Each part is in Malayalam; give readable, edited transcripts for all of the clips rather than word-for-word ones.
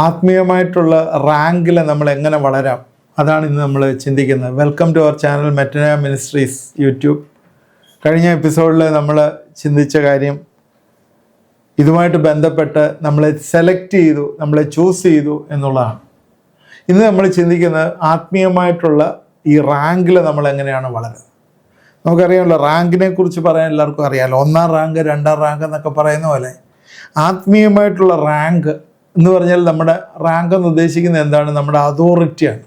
ആത്മീയമായിട്ടുള്ള റാങ്കിൽ നമ്മൾ എങ്ങനെ വളരാം, അതാണ് ഇന്ന് നമ്മൾ ചിന്തിക്കുന്നത്. വെൽക്കം ടു അവർ ചാനൽ മെറ്റന മിനിസ്ട്രീസ് യൂട്യൂബ്. കഴിഞ്ഞ എപ്പിസോഡിൽ നമ്മൾ ചിന്തിച്ച കാര്യം ഇതുമായിട്ട് ബന്ധപ്പെട്ട് നമ്മളെ സെലക്ട് ചെയ്തു, നമ്മളെ ചൂസ് ചെയ്തു എന്നുള്ളതാണ്. ഇന്ന് നമ്മൾ ചിന്തിക്കുന്നത് ആത്മീയമായിട്ടുള്ള ഈ റാങ്കിൽ നമ്മൾ എങ്ങനെയാണ് വളരുന്നത്. നമുക്കറിയാമല്ലോ, റാങ്കിനെ കുറിച്ച് പറയാൻ എല്ലാവർക്കും അറിയാമല്ലോ. 1ാം റാങ്ക് 2ാം റാങ്ക് എന്നൊക്കെ പറയുന്ന പോലെ ആത്മീയമായിട്ടുള്ള റാങ്ക് എന്ന് പറഞ്ഞാൽ നമ്മുടെ റാങ്ക് എന്ന് ഉദ്ദേശിക്കുന്നത് എന്താണ്? നമ്മുടെ അതോറിറ്റിയാണ്.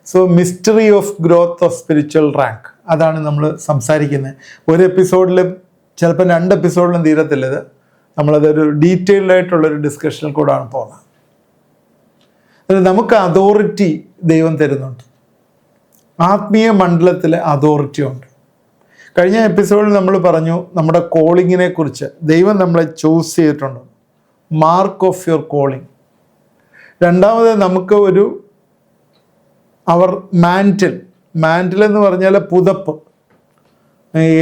So mystery of growth of spiritual rank, അതാണ് നമ്മൾ സംസാരിക്കുന്നത്. ഒരു എപ്പിസോഡിലും ചിലപ്പോൾ 2 എപ്പിസോഡിലും തീരത്തില്ല ഇത്. നമ്മളതൊരു ഡീറ്റെയിൽഡ് ആയിട്ടുള്ളൊരു ഡിസ്കഷനിൽ കൂടാണ് പോകുന്നത്. നമുക്ക് അതോറിറ്റി ദൈവം തരുന്നുണ്ട്. ആത്മീയ മണ്ഡലത്തിൽ അതോറിറ്റി ഉണ്ട്. കഴിഞ്ഞ എപ്പിസോഡിൽ നമ്മൾ പറഞ്ഞു നമ്മുടെ കോളിങ്ങിനെ കുറിച്ച്. ദൈവം നമ്മളെ ചൂസ് ചെയ്തിട്ടുണ്ട്, മാർക്ക് ഓഫ് യുവർ കോളിംഗ്. രണ്ടാമത് നമുക്ക് ഒരു മാൻറ്റിൽ എന്ന് പറഞ്ഞാൽ പുതപ്പ്.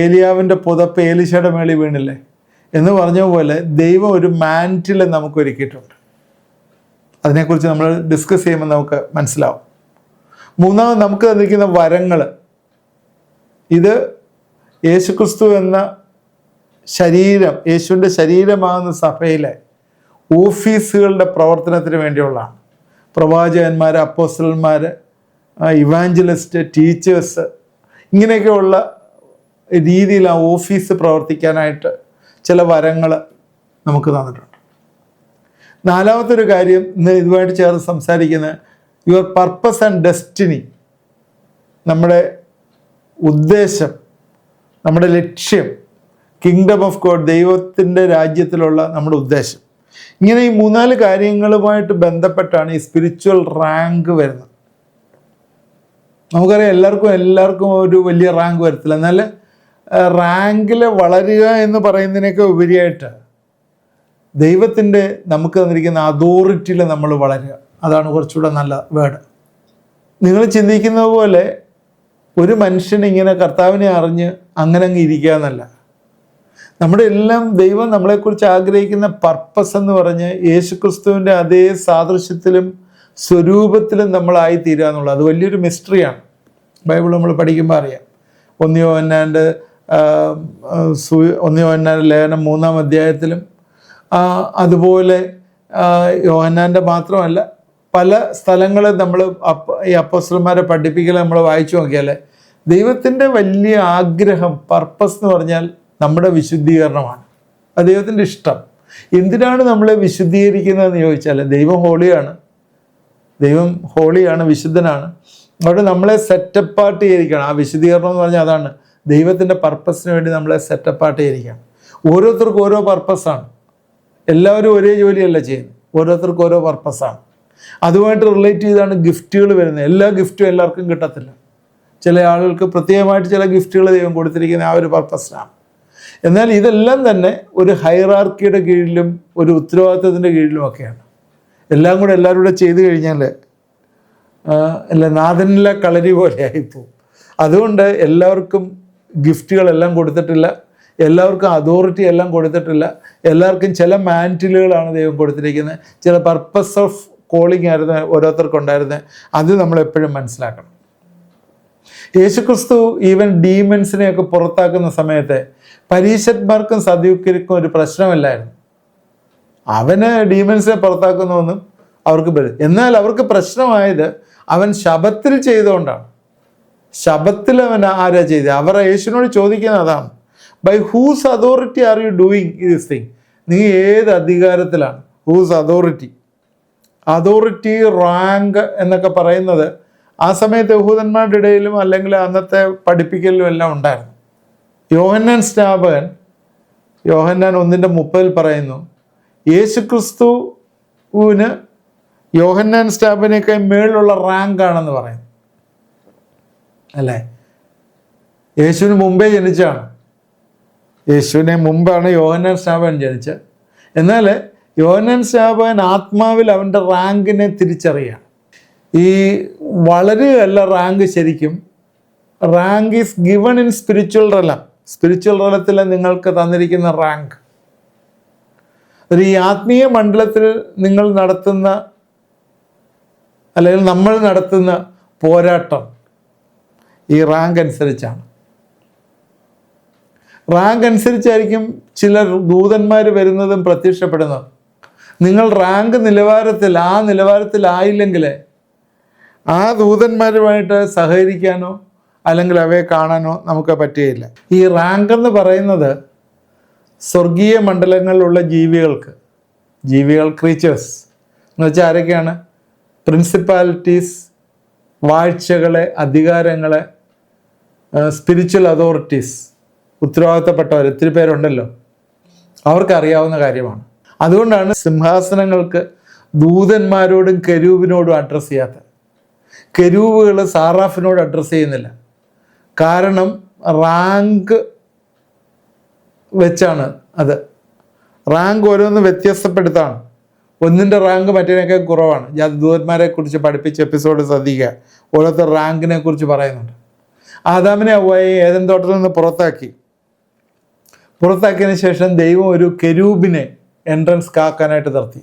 ഏലിയാവിൻ്റെ പുതപ്പ് ഏലീശയുടെ മേളിൽ വീണില്ലേ എന്ന് പറഞ്ഞ പോലെ ദൈവം ഒരു മാൻറ്റിൽ നമുക്ക് ഒരുക്കിയിട്ടുണ്ട്. അതിനെക്കുറിച്ച് നമ്മൾ ഡിസ്കസ് ചെയ്യുമ്പോൾ നമുക്ക് മനസ്സിലാവും. മൂന്നാമത് നമുക്ക് തന്നിരിക്കുന്ന വരങ്ങൾ, ഇത് യേശുക്രിസ്തു എന്ന ശരീരം, യേശുവിൻ്റെ ശരീരമാകുന്ന സഭയിലെ ഓഫീസുകളുടെ പ്രവർത്തനത്തിന് വേണ്ടിയുള്ളതാണ്. പ്രവാചകന്മാർ, അപ്പോസ്തലന്മാർ, ഇവാഞ്ചലിസ്റ്റ്, ടീച്ചേഴ്സ്, ഇങ്ങനെയൊക്കെയുള്ള രീതിയിൽ ആ ഓഫീസ് പ്രവർത്തിക്കാനായിട്ട് ചില വരങ്ങൾ നമുക്ക് തന്നിട്ടുണ്ട്. നാലാമത്തെ ഒരു കാര്യം ഇന്ന് ഇതുമായിട്ട് ചേർന്ന് സംസാരിക്കുന്നത് യുവർ പർപ്പസ് ആൻഡ് ഡെസ്റ്റിനി. നമ്മുടെ ഉദ്ദേശം, നമ്മുടെ ലക്ഷ്യം, കിങ്ഡം ഓഫ് ഗോഡ്, ദൈവത്തിൻ്റെ രാജ്യത്തിലുള്ള നമ്മുടെ ഉദ്ദേശം. ഇങ്ങനെ ഈ 3-4 കാര്യങ്ങളുമായിട്ട് ബന്ധപ്പെട്ടാണ് ഈ സ്പിരിച്വൽ റാങ്ക് വരുന്നത്. നമുക്കറിയാം എല്ലാവർക്കും ഒരു വലിയ റാങ്ക് വരത്തില്ല. എന്നാൽ റാങ്കിൽ വളരുക എന്ന് പറയുന്നതിനൊക്കെ ഉപരിയായിട്ട് ദൈവത്തിൻ്റെ നമുക്ക് തന്നിരിക്കുന്ന അതോറിറ്റിയിൽ നമ്മൾ വളരുക, അതാണ് കുറച്ചുകൂടെ നല്ല വേർഡ്. നിങ്ങൾ ചിന്തിക്കുന്നത് പോലെ ഒരു മനുഷ്യൻ ഇങ്ങനെ കർത്താവിനെ അറിഞ്ഞ് അങ്ങനെ അങ്ങ് ഇരിക്കുക എന്നല്ല. നമ്മുടെ എല്ലാം ദൈവം നമ്മളെക്കുറിച്ച് ആഗ്രഹിക്കുന്ന പർപ്പസ് എന്ന് പറഞ്ഞ് യേശുക്രിസ്തുവിൻ്റെ അതേ സാദൃശ്യത്തിലും സ്വരൂപത്തിലും നമ്മളായി തീരുക എന്നുള്ളത്, അത് വലിയൊരു മിസ്റ്ററിയാണ്. ബൈബിൾ നമ്മൾ പഠിക്കുമ്പോൾ അറിയാം. 1 യോഹന്നാൻ്റെ ലേഖനം 3-ാം അധ്യായത്തിലും അതുപോലെ യോഹന്നാൻ്റെ മാത്രമല്ല പല സ്ഥലങ്ങളിൽ നമ്മൾ ഈ അപ്പോസ്തലന്മാരെ പഠിപ്പിക്കൽ നമ്മൾ വായിച്ചു നോക്കിയാൽ ദൈവത്തിൻ്റെ വലിയ ആഗ്രഹം, പർപ്പസ് എന്ന് പറഞ്ഞാൽ നമ്മുടെ വിശുദ്ധീകരണമാണ്. അത് ദൈവത്തിൻ്റെ ഇഷ്ടം. എന്തിനാണ് നമ്മളെ വിശുദ്ധീകരിക്കുന്നതെന്ന് ചോദിച്ചാൽ ദൈവം ഹോളിയാണ്, വിശുദ്ധനാണ്. അവിടെ നമ്മളെ സെറ്റപ്പാർട്ട് ചെയ്തിരിക്കണം. ആ വിശുദ്ധീകരണം എന്ന് പറഞ്ഞാൽ അതാണ്, ദൈവത്തിൻ്റെ പർപ്പസിന് വേണ്ടി നമ്മളെ സെറ്റപ്പാർട്ട് ചെയ്തിരിക്കണം. ഓരോരുത്തർക്കും ഓരോ പർപ്പസാണ്. എല്ലാവരും ഒരേ ജോലിയല്ല ചെയ്യുന്നത്, ഓരോരുത്തർക്കും ഓരോ പർപ്പസാണ്. അതുമായിട്ട് റിലേറ്റ് ചെയ്താണ് ഗിഫ്റ്റുകൾ വരുന്നത്. എല്ലാ ഗിഫ്റ്റും എല്ലാവർക്കും കിട്ടത്തില്ല. ചില ആളുകൾക്ക് പ്രത്യേകമായിട്ട് ചില ഗിഫ്റ്റുകൾ ദൈവം കൊടുത്തിരിക്കുന്ന ആ ഒരു പർപ്പസിനാണ്. എന്നാൽ ഇതെല്ലാം തന്നെ ഒരു ഹൈറാർക്കിയുടെ കീഴിലും ഒരു ഉത്തരവാദിത്വത്തിൻ്റെ കീഴിലും ഒക്കെയാണ്. എല്ലാം കൂടെ എല്ലാവരും കൂടെ ചെയ്തു കഴിഞ്ഞാൽ നാഥനിലെ കളരി പോലെ ആയിപ്പോവും. അതുകൊണ്ട് എല്ലാവർക്കും ഗിഫ്റ്റുകളെല്ലാം കൊടുത്തിട്ടില്ല, എല്ലാവർക്കും അതോറിറ്റി എല്ലാം കൊടുത്തിട്ടില്ല. എല്ലാവർക്കും ചില മാൻറ്റിലുകളാണ് ദൈവം കൊടുത്തിരിക്കുന്നത്. ചില പർപ്പസ് ഓഫ് കോളിംഗ് ആയിരുന്നു ഓരോരുത്തർക്കുണ്ടായിരുന്നത്. അത് നമ്മളെപ്പോഴും മനസ്സിലാക്കണം. യേശുക്രിസ്തു ഈവൻ ഡീമൻസിനെയൊക്കെ പുറത്താക്കുന്ന സമയത്ത് പരീശന്മാർക്കും സദൂക്യർക്കും ഒരു പ്രശ്നമല്ലായിരുന്നു. അവന് ഡീമൻസിനെ പുറത്താക്കുന്നതൊന്നും അവർക്ക് എന്നാൽ അവർക്ക് പ്രശ്നമായത് അവൻ ശബത്തിൽ ചെയ്തുകൊണ്ടാണ്. ശബത്തിൽ അവൻ ആരാ ചെയ്തത്? അവർ യേശുവിനോട് ചോദിക്കുന്നത് അതാണ്, by whose authority are you doing this thing? നീ ഏത് അധികാരത്തിലാണ്? ഹൂസ് അതോറിറ്റി റാങ്ക് എന്നൊക്കെ പറയുന്നത് ആ സമയത്ത് യഹൂദന്മാരുടെ ഇടയിലും അല്ലെങ്കിൽ അന്നത്തെ പഠിപ്പിക്കലിലും എല്ലാം ഉണ്ടായിരുന്നു. യോഹന്നാൻ 1:30 പറയുന്നു, യേശുക്രിസ്തുവിന് യോഹന്നാൻ സ്നാപകനേക്കാൾ മേളിലുള്ള റാങ്കാണെന്ന് പറയുന്നു. അല്ലേ? യേശുവിന് മുമ്പേ ജനിച്ചാണ്. യേശുവിനെ മുമ്പാണ് യോഹന്നാൻ സ്നാപകൻ ജനിച്ചത്. എന്നാൽ യോഹന്നാൻ സ്നാപകൻ ആത്മാവിൽ അവൻ്റെ റാങ്കിനെ തിരിച്ചറിയുകയാണ്. ഈ വളരെയല്ല റാങ്ക്. ശരിക്കും rank is given in spiritual realm. Spiritual റലത്തിൽ നിങ്ങൾക്ക് തന്നിരിക്കുന്ന റാങ്ക് ഈ ആത്മീയ മണ്ഡലത്തിൽ നിങ്ങൾ നടത്തുന്ന അല്ലെങ്കിൽ നമ്മൾ നടത്തുന്ന പോരാട്ടം ഈ റാങ്ക് അനുസരിച്ചാണ്. റാങ്ക് അനുസരിച്ചായിരിക്കും ചില ദൂതന്മാർ വരുന്നതും പ്രത്യക്ഷപ്പെടുന്നതും. നിങ്ങൾ റാങ്ക് നിലവാരത്തിലായില്ലെങ്കിൽ ആ ദൂതന്മാരുമായിട്ട് സഹകരിക്കാനോ അല്ലെങ്കിൽ അവയെ കാണാനോ നമുക്ക് പറ്റുകയില്ല. ഈ റാങ്ക് എന്ന് പറയുന്നത് സ്വർഗീയ മണ്ഡലങ്ങളിലുള്ള ക്രീച്ചേഴ്സ് എന്ന് വെച്ചാൽ ആരൊക്കെയാണ്? പ്രിൻസിപ്പാലിറ്റീസ്, വാഴ്ചകളെ, അധികാരങ്ങളെ, സ്പിരിച്വൽ അതോറിറ്റീസ്, ഉത്തരവാദിത്തപ്പെട്ടവർ ഒത്തിരി പേരുണ്ടല്ലോ, അവർക്കറിയാവുന്ന കാര്യമാണ്. അതുകൊണ്ടാണ് സിംഹാസനങ്ങൾക്ക് ദൂതന്മാരോടും കെരൂബിനോടും അഡ്രസ്സ് ചെയ്യാത്തത്. കെരൂബുകൾ സാറാഫിനോട് അഡ്രസ്സ് ചെയ്യുന്നില്ല. കാരണം റാങ്ക് വെച്ചാണ് അത്. റാങ്ക് ഓരോന്ന് വ്യത്യസ്തപ്പെടുത്താണ്. ഒന്നിൻ്റെ റാങ്ക് മറ്റേതിനൊക്കെ കുറവാണ്. ദൂതന്മാരെ കുറിച്ച് പഠിപ്പിച്ച എപ്പിസോഡ് ശ്രദ്ധിക്കുക. ഓരോരുത്തർ റാങ്കിനെ കുറിച്ച് പറയുന്നുണ്ട്. ആദാമിനെ ഹവ്വയെ ഏദൻ തോട്ടത്തിൽ നിന്ന് പുറത്താക്കിയതിന് ശേഷം ദൈവം ഒരു കെരൂബിനെ എൻട്രൻസ് കാക്കാനായിട്ട് നിർത്തി.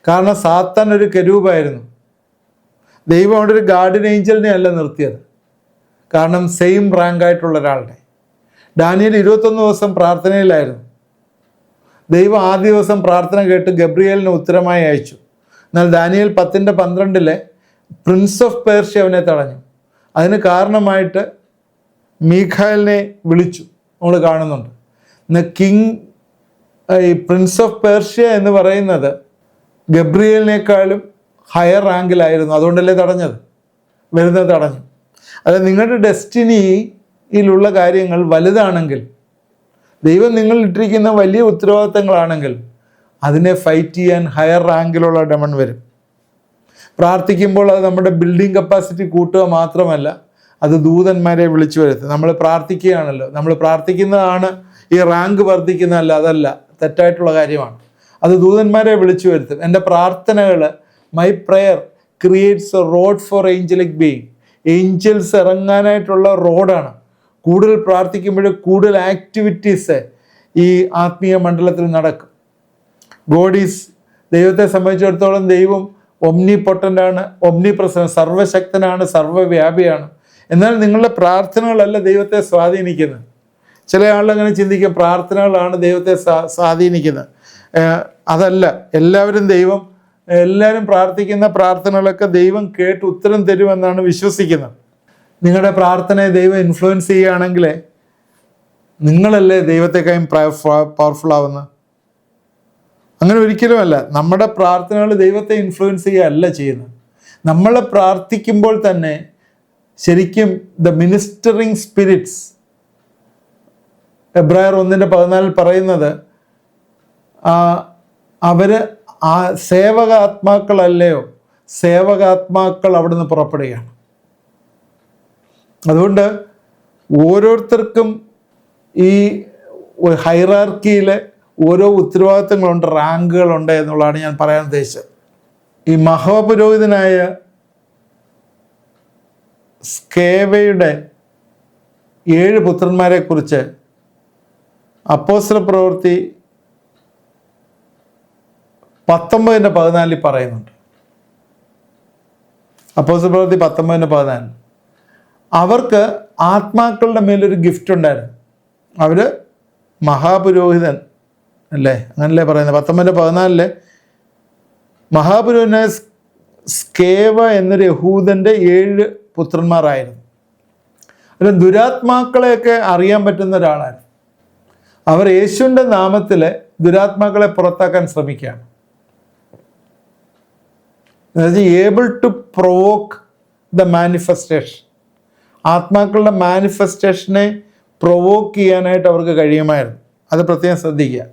കാരണം സാത്താൻ ഒരു കെരൂബായിരുന്നു. ദൈവം അവിടെ ഒരു ഗാർഡിയൻ ഏഞ്ചലിനെ അല്ല നിർത്തിയത്, കാരണം സെയിം റാങ്ക് ആയിട്ടുള്ള ഒരാളുടെ. ഡാനിയേൽ 21 ദിവസം പ്രാർത്ഥനയിലായിരുന്നു. ദൈവം ആദ്യ ദിവസം പ്രാർത്ഥന കേട്ട് ഗബ്രിയേലിനെ ഉത്തരമായി അയച്ചു. എന്നാൽ ദാനിയേൽ 10:12 പ്രിൻസ് ഓഫ് പേർഷ്യ അവനെ തടഞ്ഞു. അതിന് കാരണമായിട്ട് മീഖായലിനെ വിളിച്ചു, നമ്മൾ കാണുന്നുണ്ട്. ഈ പ്രിൻസ് ഓഫ് പേർഷ്യ എന്ന് പറയുന്നത് ഗബ്രിയേലിനേക്കാളും ഹയർ റാങ്കിലായിരുന്നു. അതുകൊണ്ടല്ലേ വരുന്നത് തടഞ്ഞു. അത് നിങ്ങളുടെ ഡെസ്റ്റിനിയിലുള്ള കാര്യങ്ങൾ വലുതാണെങ്കിൽ, ദൈവം നിങ്ങൾ ഇട്ടിരിക്കുന്ന വലിയ ഉത്തരവാദിത്തങ്ങളാണെങ്കിൽ, അതിനെ ഫൈറ്റ് ചെയ്യാൻ ഹയർ റാങ്കിലുള്ള ഡെമൺ വരും. പ്രാർത്ഥിക്കുമ്പോൾ അത് നമ്മുടെ ബിൽഡിംഗ് കപ്പാസിറ്റി കൂട്ടുക മാത്രമല്ല, അത് ദൂതന്മാരെ വിളിച്ചു വരുത്തും. നമ്മൾ പ്രാർത്ഥിക്കുകയാണല്ലോ, നമ്മൾ പ്രാർത്ഥിക്കുന്നതാണ് ഈ റാങ്ക് വർദ്ധിക്കുന്നതല്ല, അതല്ല, തെറ്റായിട്ടുള്ള കാര്യമാണ്. അത് ദൂതന്മാരെ വിളിച്ചു വരുത്തും. എൻ്റെ പ്രാർത്ഥനകൾ, my prayer creates a road for angelic being. Angels ഇറങ്ങാനായിട്ടുള്ള റോഡാണ്. കൂടുതൽ പ്രാർത്ഥിക്കുമ്പോൾ കൂടുതൽ ആക്ടിവിറ്റീസ് ഈ ആത്മീയ മണ്ഡലത്തിൽ നടക്കും. ദൈവത്തെ സംബന്ധിച്ചിടത്തോളം ദൈവം ഒമ്നിപൊട്ടൻ്റാണ്, ഒമ്നിപ്രസന്റ്, സർവശക്തനാണ്, സർവ്വവ്യാപിയാണ്. എന്നാൽ നിങ്ങളുടെ പ്രാർത്ഥനകളല്ല ദൈവത്തെ സ്വാധീനിക്കുന്നത്. ചില ആളങ്ങനെ ചിന്തിക്കും, പ്രാർത്ഥനകളാണ് ദൈവത്തെ സ്വാധീനിക്കുന്നത്. അതല്ല. എല്ലാവരും പ്രാർത്ഥിക്കുന്ന പ്രാർത്ഥനകളൊക്കെ ദൈവം കേട്ട് ഉത്തരം തരുമെന്നാണ് വിശ്വസിക്കുന്നത്. നിങ്ങളുടെ പ്രാർത്ഥനയെ ദൈവം ഇൻഫ്ലുവൻസ് ചെയ്യുകയാണെങ്കിൽ നിങ്ങളല്ലേ ദൈവത്തെക്കാളും പവർഫുൾ ആവുന്നത്? അങ്ങനെ ഒരിക്കലുമല്ല. നമ്മുടെ പ്രാർത്ഥനകൾ ദൈവത്തെ ഇൻഫ്ലുവൻസ് ചെയ്യുകയല്ല ചെയ്യുന്നത്. നമ്മൾ പ്രാർത്ഥിക്കുമ്പോൾ തന്നെ ശരിക്കും ദ മിനിസ്റ്ററിങ് സ്പിരിറ്റ്സ്, എബ്രായർ 1:14 പറയുന്നത്, അവര് സേവകാത്മാക്കളല്ലയോ, സേവകാത്മാക്കൾ അവിടുന്ന് പുറപ്പെടുകയാണ്. അതുകൊണ്ട് ഓരോരുത്തർക്കും ഈ ഹൈറാർക്കിയിലെ ഓരോ ഉത്തരവാദിത്തങ്ങളുണ്ട്, റാങ്കുകളുണ്ട് എന്നുള്ളതാണ് ഞാൻ പറയാൻ ഉദ്ദേശിച്ചത്. ഈ മഹാപുരോഹിതനായ സ്കേവയുടെ 7 പുത്രന്മാരെ കുറിച്ച് അപ്പോസ്തലപ്രവൃത്തി 19:14 പറയുന്നുണ്ട്. അപ്പോസ്തലപ്രവൃത്തി 19:14 അവർക്ക് ആത്മാക്കളുടെ മേലൊരു ഗിഫ്റ്റ് ഉണ്ടായിരുന്നു. അവർ മഹാപുരോഹിതൻ അല്ലേ, അങ്ങനല്ലേ പറയുന്നത്. 19:14 മഹാപുരോഹിതനായ സ്കേവ എന്നൊരു യഹൂദൻ്റെ 7 പുത്രന്മാരായിരുന്നു. അതിൽ ദുരാത്മാക്കളെയൊക്കെ അറിയാൻ പറ്റുന്ന ഒരാളായിരുന്നു. അവർ യേശുവിൻ്റെ നാമത്തിൽ ദുരാത്മാക്കളെ പുറത്താക്കാൻ ശ്രമിക്കുകയാണ്. Able to provoke the manifestation. ആത്മാക്കളുടെ മാനിഫെസ്റ്റേഷനെ പ്രൊവോക്ക് ചെയ്യാനായിട്ട് അവർക്ക് കഴിയുമായിരുന്നു. അത് പ്രത്യേകം ശ്രദ്ധിക്കുക.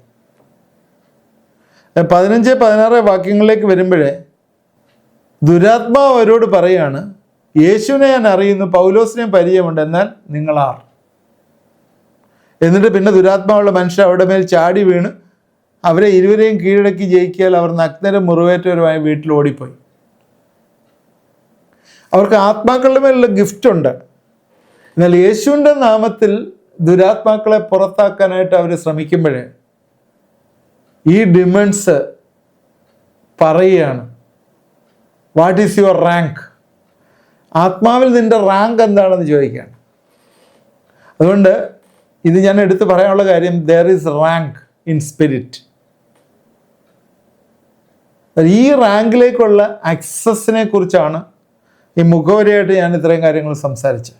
15-16 വാക്യങ്ങളിലേക്ക് വരുമ്പോഴേ ദുരാത്മാവ് അവരോട് പറയാണ്, യേശുവിനെ ഞാൻ അറിയുന്നു, പൗലോസിനെ പരിചയമുണ്ട്, എന്നാൽ നിങ്ങളാർ? എന്നിട്ട് പിന്നെ ദുരാത്മാവുള്ള മനുഷ്യർ അവരുടെ മേൽ ചാടി വീണ് അവരെ ഇരുവരെയും കീഴടക്കി ജയിക്കിയാൽ അവർ നഗ്നരും മുറിവേറ്റവരുമായി വീട്ടിൽ ഓടിപ്പോയി. അവർക്ക് ആത്മാക്കളുടെ മേലുള്ള ഗിഫ്റ്റ് ഉണ്ട്. എന്നാൽ യേശുവിൻ്റെ നാമത്തിൽ ദുരാത്മാക്കളെ പുറത്താക്കാനായിട്ട് അവർ ശ്രമിക്കുമ്പോഴേ ഈ ഡിമൺസ് പറയുകയാണ്, വാട്ട് ഈസ് യുവർ റാങ്ക്? ആത്മാവിൽ നിൻ്റെ റാങ്ക് എന്താണെന്ന് ചോദിക്കുകയാണ്. അതുകൊണ്ട് ഇത് ഞാൻ എടുത്ത് പറയാനുള്ള കാര്യം, there is rank in spirit. ഈ റാങ്കിലേക്കുള്ള ആക്സസിനെ കുറിച്ചാണ് ഈ മുഖവരിയായിട്ട് ഞാൻ ഇത്രയും കാര്യങ്ങൾ സംസാരിച്ചത്.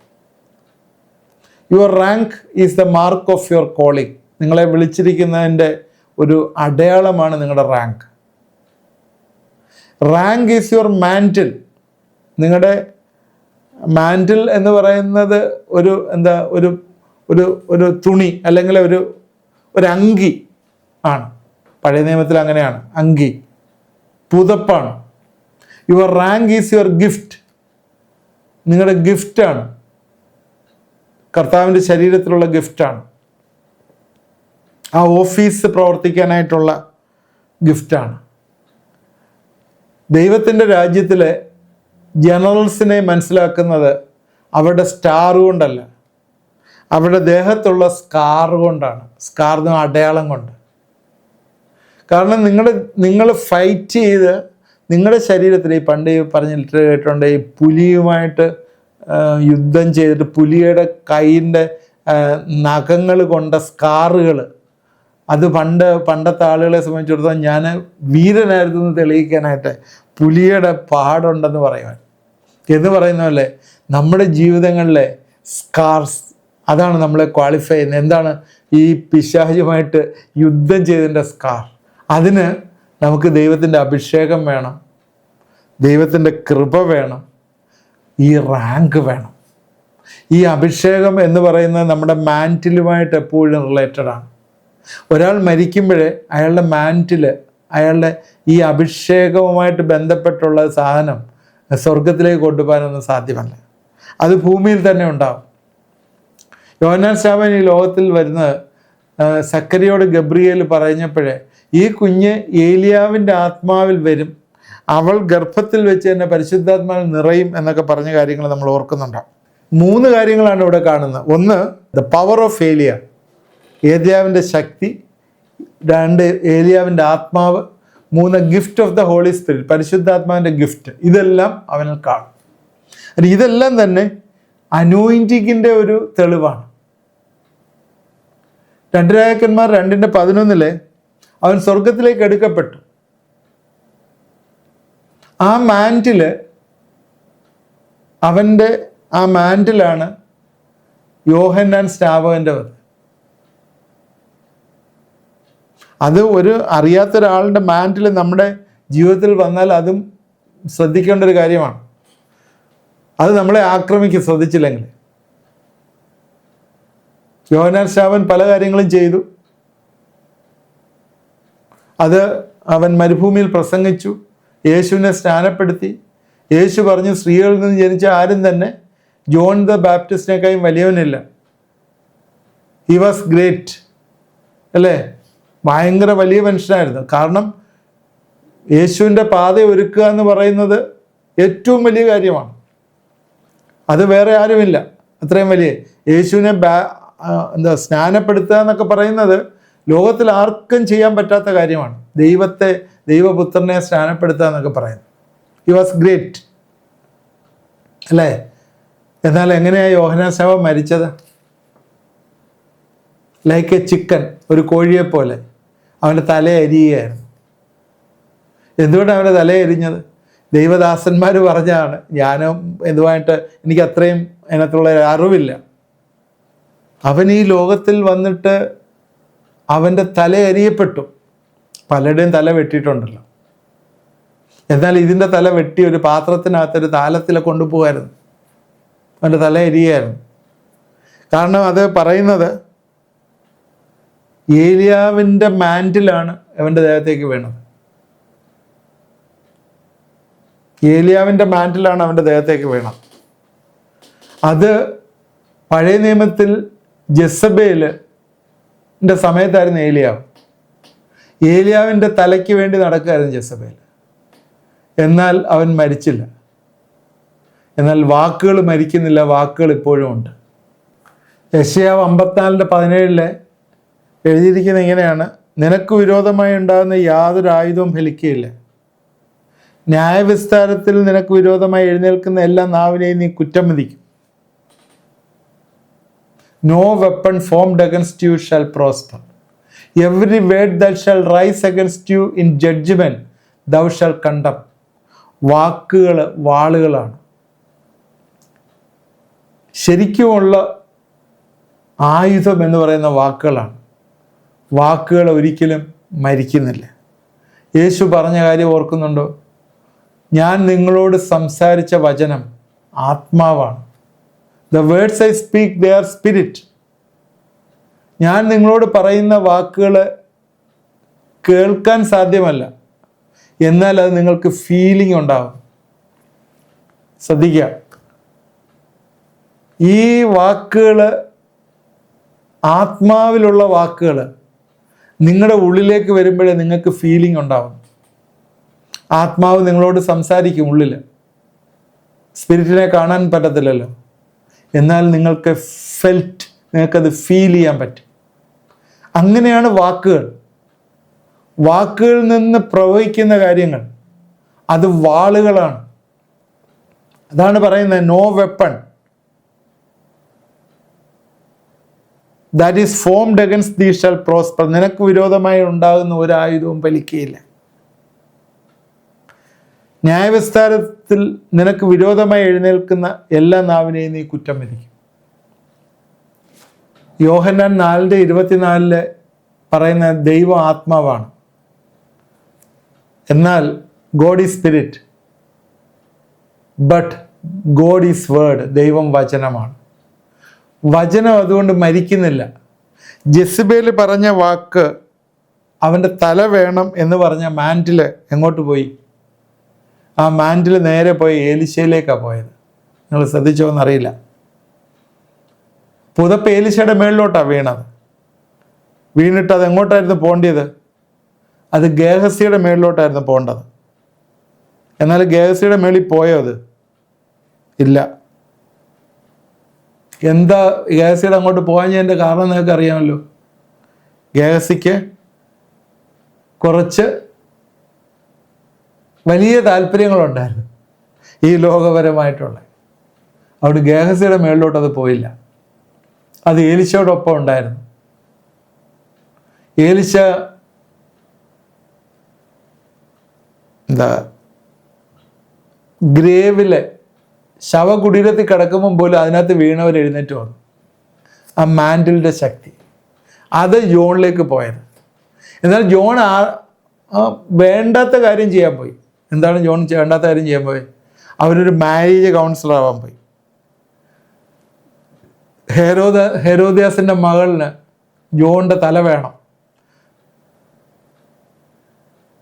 Your rank is the mark of your calling. നിങ്ങളെ വിളിച്ചിരിക്കുന്നതിൻ്റെ ഒരു അടയാളമാണ് നിങ്ങളുടെ rank. Rank is your mantle. നിങ്ങളുടെ മാൻറ്റിൽ എന്ന് പറയുന്നത് ഒരു തുണി അല്ലെങ്കിൽ ഒരു അങ്കി ആണ്. പഴയ നിയമത്തിൽ അങ്ങനെയാണ്, അങ്കി, പുതപ്പാണ്. Your rank is your gift. നിങ്ങളുടെ ഗിഫ്റ്റാണ്, കർത്താവിൻ്റെ ശരീരത്തിലുള്ള ഗിഫ്റ്റാണ്. ആ ഓഫീസ് പ്രവർത്തിക്കാനായിട്ടുള്ള ഗിഫ്റ്റാണ്. ദൈവത്തിൻ്റെ രാജ്യത്തിലെ ജനറൽസിനെ മനസ്സിലാക്കുന്നത് അവരുടെ സ്റ്റാർ കൊണ്ടല്ല, അവരുടെ ദേഹത്തുള്ള സ്കാർ കൊണ്ടാണ്. സ്കാർ എന്ന അടയാളം കൊണ്ട്. കാരണം നിങ്ങൾ ഫൈറ്റ് ചെയ്ത് നിങ്ങളുടെ ശരീരത്തിൽ, ഈ പണ്ട് പറഞ്ഞിട്ട് കേട്ടിട്ടുണ്ട്, ഈ പുലിയുമായിട്ട് യുദ്ധം ചെയ്തിട്ട് പുലിയുടെ കൈയിൻ്റെ നഖങ്ങൾ കൊണ്ട സ്കാറുകൾ, അത് പണ്ടത്തെ ആളുകളെ സംബന്ധിച്ചിടത്തോളം ഞാൻ വീരനായിരുന്നു എന്ന് തെളിയിക്കാനായിട്ട് പുലിയുടെ പാടുണ്ടെന്ന് പറയുവാൻ എന്ന് പറയുന്നതല്ലേ നമ്മുടെ ജീവിതങ്ങളിലെ സ്കാർസ്. അതാണ് നമ്മളെ ക്വാളിഫൈ ചെയ്യുന്നത്. എന്താണ്? ഈ പിശാചുമായിട്ട് യുദ്ധം ചെയ്തതിൻ്റെ സ്കാർ. അതിന് നമുക്ക് ദൈവത്തിൻ്റെ അഭിഷേകം വേണം, ദൈവത്തിൻ്റെ കൃപ വേണം, ഈ റാങ്ക് വേണം. ഈ അഭിഷേകം എന്ന് പറയുന്നത് നമ്മുടെ മാൻറ്റിലുമായിട്ട് എപ്പോഴും റിലേറ്റഡ് ആണ്. ഒരാൾ മരിക്കുമ്പോഴേ അയാളുടെ മാൻറ്റിൽ, അയാളുടെ ഈ അഭിഷേകവുമായിട്ട് ബന്ധപ്പെട്ടുള്ള സാധനം സ്വർഗത്തിലേക്ക് കൊണ്ടുപോകാനൊന്നും സാധ്യമല്ല. അത് ഭൂമിയിൽ തന്നെ ഉണ്ടാവും. യോഹന്നാൻ സ്നാപകൻ ഈ ലോകത്തിൽ വരുന്നത് സക്കറിയോട് ഗബ്രിയേൽ പറഞ്ഞപ്പോഴേ, ഈ കുഞ്ഞ് ഏലിയാവിൻ്റെ ആത്മാവിൽ വരും, അവൾ ഗർഭത്തിൽ വെച്ച് തന്നെ പരിശുദ്ധാത്മാവിൽ നിറയും എന്നൊക്കെ പറഞ്ഞ കാര്യങ്ങൾ നമ്മൾ ഓർക്കുന്നുണ്ടാവും. 3 കാര്യങ്ങളാണ് ഇവിടെ കാണുന്നത്. 1, ദ പവർ ഓഫ് ഏലിയ, ഏലിയാവിൻ്റെ ശക്തി. 2, ഏലിയാവിൻ്റെ ആത്മാവ്. 3, gift of the holy spirit, പരിശുദ്ധാത്മാവിൻ്റെ ഗിഫ്റ്റ്. ഇതെല്ലാം അവനിൽ കാണും. ഇതെല്ലാം തന്നെ അനോയിൻറ്റിങ്ങിൻ്റെ ഒരു തെളിവാണ്. 2 രാജാക്കന്മാർ 2:11 അവൻ സ്വർഗത്തിലേക്ക് എടുക്കപ്പെട്ടു. ആ മാൻറ്റില്, അവൻ്റെ ആ മാൻറ്റിലാണ് യോഹന്നാൻ സ്നാപകൻ്റെ വധ. അത് ഒരു അറിയാത്തൊരാളുടെ മാൻറ്റിൽ നമ്മുടെ ജീവിതത്തിൽ വന്നാൽ അതും ശ്രദ്ധിക്കേണ്ട ഒരു കാര്യമാണ്. അത് നമ്മളെ ആക്രമിക്കും ശ്രദ്ധിച്ചില്ലെങ്കിൽ. യോഹന്നാൻ സ്നാപകൻ പല കാര്യങ്ങളും ചെയ്തു. അത് അവൻ മരുഭൂമിയിൽ പ്രസംഗിച്ചു, യേശുവിനെ സ്നാനപ്പെടുത്തി. യേശു പറഞ്ഞു, സ്ത്രീകളിൽ നിന്ന് ജനിച്ച ആരും തന്നെ ജോൺ ദ ബാപ്റ്റിസ്റ്റിനേക്കാളും വലിയവനില്ല. ഹി വാസ് ഗ്രേറ്റ്, അല്ലേ? ഭയങ്കര വലിയ മനുഷ്യനായിരുന്നു. കാരണം യേശുവിൻ്റെ പാത ഒരുക്കുക എന്ന് പറയുന്നത് ഏറ്റവും വലിയ കാര്യമാണ്. അത് വേറെ ആരുമില്ല. അത്രയും വലിയ യേശുവിനെ സ്നാനപ്പെടുത്തുക എന്നൊക്കെ പറയുന്നത് ലോകത്തിൽ ആർക്കും ചെയ്യാൻ പറ്റാത്ത കാര്യമാണ്. ദൈവപുത്രനെ സ്നാനപ്പെടുത്തുക എന്നൊക്കെ പറയുന്നത്. ഹി വാസ് ഗ്രേറ്റ്, അല്ലേ? എന്നാൽ എങ്ങനെയാണ് യോഹന്നാൻ സ്നാപകൻ മരിച്ചത്? ലൈക്ക് എ ചിക്കൻ, ഒരു കോഴിയെപ്പോലെ അവൻ്റെ തല അരിയുകയായിരുന്നു. എന്തുകൊണ്ടാണ് അവൻ്റെ തല എരിഞ്ഞത്? ദൈവദാസന്മാർ പറഞ്ഞതാണ്. ഞാനും ഇതുമായിട്ട് എനിക്ക് അത്രയും അതിനകത്തുള്ള അറിവില്ല. അവൻ ഈ ലോകത്തിൽ വന്നിട്ട് അവൻ്റെ തല അരിയപ്പെട്ടു. പലരുടെയും തല വെട്ടിയിട്ടുണ്ടല്ലോ. എന്നാൽ ഇതിൻ്റെ തല വെട്ടി ഒരു പാത്രത്തിനകത്തൊരു താലത്തിൽ കൊണ്ടുപോകായിരുന്നു. അവൻ്റെ തല എരിയായിരുന്നു. കാരണം അത് പറയുന്നത് ഏലിയാവിൻ്റെ മാൻറ്റിലാണ് അവൻ്റെ ദേഹത്തേക്ക് വീണത്. ഏലിയാവിൻ്റെ മാൻറ്റിലാണ് അവൻ്റെ ദേഹത്തേക്ക് വീണത്. അത് പഴയ നിയമത്തിൽ ജെസബേലിൻ്റെ സമയത്തായിരുന്നു ഏലിയാവ്. ഏലിയാവിൻ്റെ തലയ്ക്ക് വേണ്ടി നടക്കുകയായിരുന്നു ജെസബേൽ. എന്നാൽ അവൻ മരിച്ചില്ല. എന്നാൽ വാക്കുകൾ മരിക്കുന്നില്ല, വാക്കുകൾ ഇപ്പോഴും ഉണ്ട്. യെശയ്യാവ് 54:17 എഴുതിയിരിക്കുന്നത് ഇങ്ങനെയാണ്: നിനക്ക് വിരോധമായി ഉണ്ടാകുന്ന യാതൊരു ആയുധവും ഫലിക്കുകയില്ല. ന്യായവിസ്താരത്തിൽ നിനക്ക് വിരോധമായി എഴുന്നേൽക്കുന്ന എല്ലാ നാവിനെയും നീ കുറ്റം വിധിക്കും. No weapon formed against you shall prosper. Every word that shall rise against you in judgment thou shalt condemn. വാക്കുകൾ വാളുകളാണ്. ശരിക്കുമുള്ള ആയുധം എന്ന് പറയുന്ന വാക്കുകളാണ്. വാക്കുകൾ ഒരിക്കലും മരിക്കുന്നില്ല. യേശു പറഞ്ഞ കാര്യം ഓർക്കുന്നുണ്ടോ? ഞാൻ നിങ്ങളോട് സംസാരിച്ച വചനം ആത്മാവാണ്. The words I speak, they are spirit. ഞാൻ നിങ്ങളോട് പറയുന്ന വാക്കുകൾ കേൾക്കാൻ സാധ്യമല്ല, എന്നാൽ അത് നിങ്ങൾക്ക് ഫീലിംഗ് ഉണ്ടാവും. ശ്രദ്ധിക്കുക, ഈ വാക്കുകൾ ആത്മാവിലുള്ള വാക്കുകൾ നിങ്ങളുടെ ഉള്ളിലേക്ക് വരുമ്പോഴേ നിങ്ങൾക്ക് ഫീലിംഗ് ഉണ്ടാവും. ആത്മാവ് നിങ്ങളോട് സംസാരിക്കും ഉള്ളിൽ. സ്പിരിറ്റിനെ കാണാൻ പറ്റത്തില്ലല്ലോ, എന്നാൽ നിങ്ങൾക്ക് നിങ്ങൾക്കത് ഫീൽ ചെയ്യാൻ പറ്റും. അങ്ങനെയാണ് വാക്കുകൾ. വാക്കുകളിൽ നിന്ന് പ്രവഹിക്കുന്ന കാര്യങ്ങൾ അത് വാളുകളാണ്. അതാണ് പറയുന്നത്, no weapon that is formed against thee shall prosper. നിനക്ക് വിരോധമായി ഉണ്ടാകുന്ന ഒരു ആയുധവും ഫലിക്കുകയില്ല. ന്യായവിസ്താരത്തിൽ നിനക്ക് വിരോധമായി എഴുന്നേൽക്കുന്ന എല്ലാ നാവിനെയും നീ കുറ്റം വിധിക്കും. യോഹന്നാൻ 4:24 പറയുന്ന ദൈവം ആത്മാവാണ്, എന്നാൽ God is spirit, but God is word. ദൈവം വചനമാണ്. വചനം അതുകൊണ്ട് മരിക്കുന്നില്ല. ജെസിബേൽ പറഞ്ഞ വാക്ക്, അവൻ്റെ തല വേണം എന്ന് പറഞ്ഞ മാൻറ്റിൽ എങ്ങോട്ട് പോയി? ആ മാൻറ്റിൽ നേരെ പോയി ഏലിശയിലേക്കാണ് പോയത്. നിങ്ങൾ ശ്രദ്ധിച്ചോ എന്നറിയില്ല. പുതപ്പ് ഏലിശയുടെ മേളിലോട്ടാണ് വീണത്. വീണിട്ട് അത് എങ്ങോട്ടായിരുന്നു പോകേണ്ടത്? അത് ഗേഹസിയുടെ മേളിലോട്ടായിരുന്നു പോകേണ്ടത്. എന്നാൽ ഗേഹസിയുടെ മേളിൽ പോയോ? അത് ഇല്ല. എന്താ ഗേഹസിയുടെ അങ്ങോട്ട് പോകാഞ്ഞതിൻ്റെ കാരണം നിങ്ങൾക്ക് അറിയാമല്ലോ. ഗേഹസിക്ക് കുറച്ച് വലിയ താല്പര്യങ്ങളുണ്ടായിരുന്നു ഈ ലോകപരമായിട്ടുള്ള. അവിടെ ഗേഹസിയുടെ മേളിലോട്ട് അത് പോയില്ല. അത് ഏലിശയോടൊപ്പം ഉണ്ടായിരുന്നു. ഏലിശ ഗ്രേവിലെ ശവകുടീരത്തിൽ കിടക്കുമ്പം പോലും അതിനകത്ത് വീണവർ എഴുന്നേറ്റ് വന്നു. ആ മാൻഡിലിൻ്റെ ശക്തി അത് ജോണിലേക്ക് പോയത്. എന്നാൽ ജോൺ വേണ്ടാത്ത കാര്യം ചെയ്യാൻ പോയി. എന്താണ് ജോൺ വേണ്ടാത്ത കാര്യം ചെയ്യാൻ പോയി? അവരൊരു മാരേജ് കൗൺസിലർ ആവാൻ പോയി. ഹെരോദ്യാസിൻ്റെ മകളിന് ജോണിൻ്റെ തല വേണം.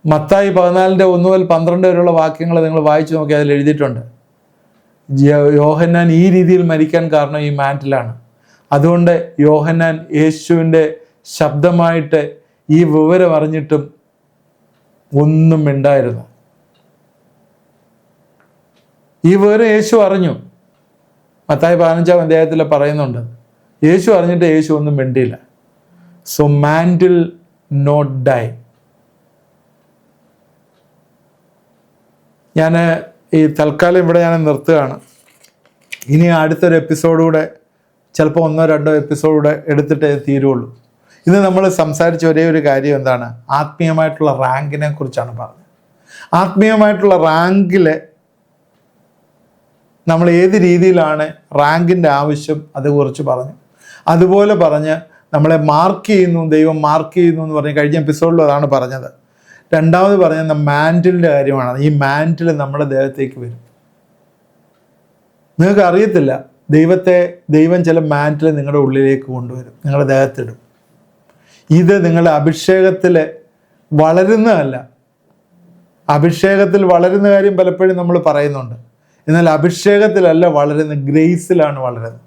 മത്തായി 14:1 മുതൽ 12 വരെയുള്ള വാക്യങ്ങൾ നിങ്ങൾ വായിച്ചു നോക്കി, അതിൽ എഴുതിയിട്ടുണ്ട്. യോഹന്നാൻ ഈ രീതിയിൽ മരിക്കാൻ കാരണം ഈ മാൻറ്റിലാണ്. അതുകൊണ്ട് യോഹന്നാൻ യേശുവിൻ്റെ ശബ്ദമായിട്ട് ഈ വിവരം അറിഞ്ഞിട്ടും ഒന്നും മിണ്ടായിരുന്നു. ഈ വിവരം യേശു അറിഞ്ഞു. മത്തായി 15-ാം അധ്യായത്തിൽ പറയുന്നുണ്ട്, യേശു അറിഞ്ഞിട്ട് യേശു ഒന്നും മിണ്ടിയില്ല. So mantle not die. ഞാൻ ഈ തൽക്കാലം ഇവിടെ ഞാൻ നിർത്തുകയാണ്. ഇനി അടുത്തൊരു എപ്പിസോഡൂടെ, ചിലപ്പോൾ 1-2 എപ്പിസോഡൂടെ എടുത്തിട്ടേ തീരുള്ളൂ. ഇന്ന് നമ്മൾ സംസാരിച്ച ഒരേ ഒരു കാര്യം എന്താണ്? ആത്മീയമായിട്ടുള്ള റാങ്കിനെ കുറിച്ചാണ് പറഞ്ഞത്. ആത്മീയമായിട്ടുള്ള റാങ്കിൽ നമ്മൾ ഏത് രീതിയിലാണ് റാങ്കിൻ്റെ ആവശ്യം അതേക്കുറിച്ച് പറഞ്ഞു. അതുപോലെ പറഞ്ഞ് നമ്മളെ മാർക്ക് ചെയ്യുന്നു, ദൈവം മാർക്ക് ചെയ്യുന്നു എന്ന് പറഞ്ഞ് കഴിഞ്ഞ എപ്പിസോഡിലും അതാണ് പറഞ്ഞത്. രണ്ടാമത് പറഞ്ഞ മാൻറ്റിലിൻ്റെ കാര്യമാണ്. ഈ മാൻറ്റിൽ നമ്മുടെ ദേഹത്തേക്ക് വരും. നിങ്ങൾക്ക് അറിയത്തില്ല, ദൈവം ചില മാൻറ്റിൽ നിങ്ങളുടെ ഉള്ളിലേക്ക് കൊണ്ടുവരും, നിങ്ങളുടെ ദേഹത്തിടും. ഇത് നിങ്ങളുടെ അഭിഷേകത്തിൽ വളരുന്നതല്ല. അഭിഷേകത്തിൽ വളരുന്ന കാര്യം പലപ്പോഴും നമ്മൾ പറയുന്നുണ്ട്, എന്നാൽ അഭിഷേകത്തിലല്ല വളരുന്നത്, ഗ്രേസിലാണ് വളരുന്നത്.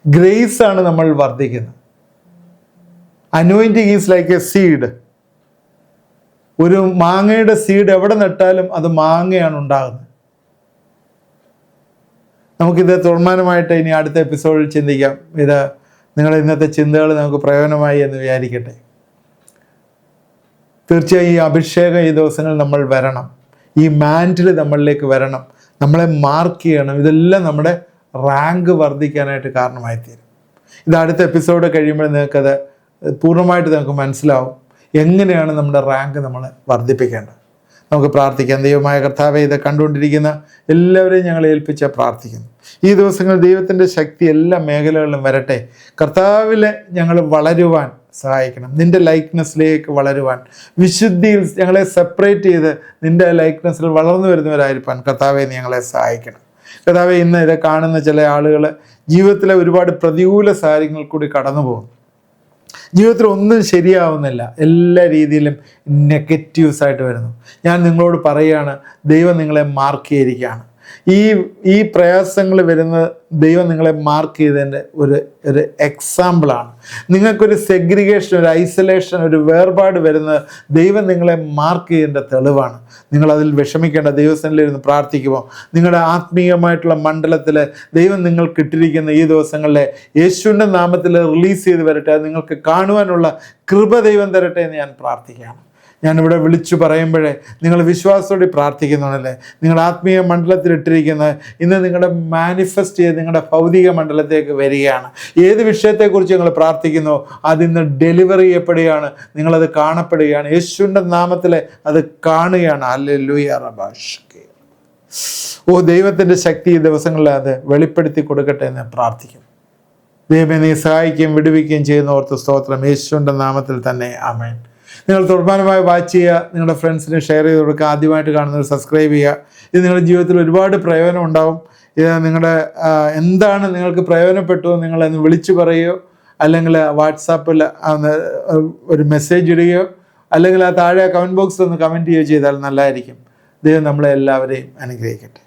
ഗ്രേസ് ആണ് നമ്മൾ വർദ്ധിക്കുന്നത്. Anointing is like A seed. ഒരു മാങ്ങയുടെ സീഡ് എവിടെ നട്ടാലും അത് മാങ്ങയാണ് ഉണ്ടാകുന്നത്. നമുക്കിത് തുടർമാനമായിട്ട് ഇനി അടുത്ത എപ്പിസോഡിൽ ചിന്തിക്കാം. ഇത് നിങ്ങളുടെ ഇന്നത്തെ ചിന്തകൾ നമുക്ക് പ്രയോജനമായി എന്ന് വിചാരിക്കട്ടെ. തീർച്ചയായും ഈ അഭിഷേകം ഈ ദിവസങ്ങളിൽ നമ്മൾ വരണം, ഈ മാൻറ്റിൽ നമ്മളിലേക്ക് വരണം, നമ്മളെ മാർക്ക് ചെയ്യണം. ഇതെല്ലാം നമ്മുടെ റാങ്ക് വർദ്ധിക്കാനായിട്ട് കാരണമായി തീരും. ഇത് അടുത്ത എപ്പിസോഡ് കഴിയുമ്പോൾ നിങ്ങൾക്കത് പൂർണ്ണമായിട്ട് നിങ്ങൾക്ക് മനസ്സിലാവും എങ്ങനെയാണ് നമ്മുടെ റാങ്ക് നമ്മൾ വർദ്ധിപ്പിക്കേണ്ടത്. നമുക്ക് പ്രാർത്ഥിക്കാം. ദൈവമായ കർത്താവേ, ഇത് കണ്ടുകൊണ്ടിരിക്കുന്ന എല്ലാവരെയും ഞങ്ങൾ ഏൽപ്പിച്ച് പ്രാർത്ഥിക്കുന്നു. ഈ ദിവസങ്ങളിൽ ദൈവത്തിൻ്റെ ശക്തി എല്ലാ മേഖലകളിലും വരട്ടെ. കർത്താവിൽ ഞങ്ങൾ വളരുവാൻ സഹായിക്കണം, നിൻ്റെ ലൈക്ക്നെസ്സിലേക്ക് വളരുവാൻ, വിശുദ്ധിയിൽ ഞങ്ങളെ സെപ്പറേറ്റ് ചെയ്ത് നിൻ്റെ ലൈക്ക്നെസ്സിൽ വളർന്നു വരുന്നവരായിരിക്കാൻ കർത്താവെ ഞങ്ങളെ സഹായിക്കണം. കർത്താവെ, ഇന്ന് ഇത് കാണുന്ന ചില ആളുകൾ ജീവിതത്തിലെ ഒരുപാട് പ്രതികൂല സാഹചര്യങ്ങൾ കൂടി കടന്നു പോകും. ജീവിതത്തിൽ ഒന്നും ശരിയാവുന്നില്ല, എല്ലാ രീതിയിലും നെഗറ്റീവ്സായിട്ട് വരുന്നു. ഞാൻ നിങ്ങളോട് പറയുകയാണ്, ദൈവം നിങ്ങളെ മാർക്ക് ചെയ്തിരിക്കുകയാണ്. ഈ പ്രയാസങ്ങൾ വരുന്നത് ദൈവം നിങ്ങളെ മാർക്ക് ചെയ്തതിൻ്റെ ഒരു എക്സാമ്പിളാണ്. നിങ്ങൾക്കൊരു സെഗ്രിഗേഷൻ, ഒരു ഐസൊലേഷൻ, ഒരു വേർപാട് വരുന്നത് ദൈവം നിങ്ങളെ മാർക്ക് ചെയ്തതിൻ്റെ തെളിവാണ്. നിങ്ങളതിൽ വിഷമിക്കേണ്ട. ദൈവസന്നിധിയിലിരുന്ന് പ്രാർത്ഥിക്കുമ്പോൾ നിങ്ങളുടെ ആത്മീയമായിട്ടുള്ള മണ്ഡലത്തിൽ ദൈവം നിങ്ങൾക്ക് ഇട്ടിരിക്കുന്ന ഈ ദിവസങ്ങളിലെ യേശുവിൻ്റെ നാമത്തിൽ റിലീസ് ചെയ്ത് വരട്ടെ. അത് നിങ്ങൾക്ക് കാണുവാനുള്ള കൃപ ദൈവം തരട്ടെ എന്ന് ഞാൻ പ്രാർത്ഥിക്കുകയാണ്. ഞാനിവിടെ വിളിച്ചു പറയുമ്പോഴേ നിങ്ങൾ വിശ്വാസത്തോടെ പ്രാർത്ഥിക്കുന്നുണ്ടല്ലേ. നിങ്ങൾ ആത്മീയ മണ്ഡലത്തിലിട്ടിരിക്കുന്നത് ഇന്ന് നിങ്ങളുടെ മാനിഫെസ്റ്റ് ചെയ്ത് നിങ്ങളുടെ ഭൗതിക മണ്ഡലത്തേക്ക് വരികയാണ്. ഏത് വിഷയത്തെക്കുറിച്ച് നിങ്ങൾ പ്രാർത്ഥിക്കുന്നോ അതിന്ന് ഡെലിവറി ചെയ്യപ്പെടുകയാണ്, നിങ്ങളത് കാണപ്പെടുകയാണ്. യേശുവിൻ്റെ നാമത്തിൽ അത് കാണുകയാണ്. ഹല്ലേലൂയ റബാഷ്. ദൈവത്തിൻ്റെ ശക്തി ഈ ദിവസങ്ങളിൽ അത് വെളിപ്പെടുത്തി കൊടുക്കട്ടെ എന്ന് പ്രാർത്ഥിക്കുന്നു. ദൈവമേ, നീ സഹായിക്കുകയും വിടുവിക്കുകയും ചെയ്യുന്ന ഓർത്ത് സ്തോത്രം. യേശുവിൻ്റെ നാമത്തിൽ തന്നെ ആമേൻ. നിങ്ങൾ തുടർമാനമായി വാച്ച് ചെയ്യുക, നിങ്ങളുടെ ഫ്രണ്ട്സിന് ഷെയർ ചെയ്ത് കൊടുക്കുക. ആദ്യമായിട്ട് കാണുന്നവർ സബ്സ്ക്രൈബ് ചെയ്യുക. ഇത് നിങ്ങളുടെ ജീവിതത്തിൽ ഒരുപാട് പ്രയോജനം ഉണ്ടാവും. ഇത് നിങ്ങളുടെ എന്താണ് നിങ്ങൾക്ക് പ്രയോജനപ്പെട്ടു നിങ്ങളെന്ന് വിളിച്ചു പറയുകയോ, അല്ലെങ്കിൽ വാട്സാപ്പിൽ ഒരു മെസ്സേജ് ഇടുകയോ, അല്ലെങ്കിൽ ആ താഴെ കമൻറ്റ് ബോക്സിൽ ഒന്ന് കമൻറ്റ് ചെയ്യുകയോ ചെയ്താൽ നല്ലതായിരിക്കും. ദൈവം നമ്മളെ എല്ലാവരെയും അനുഗ്രഹിക്കട്ടെ.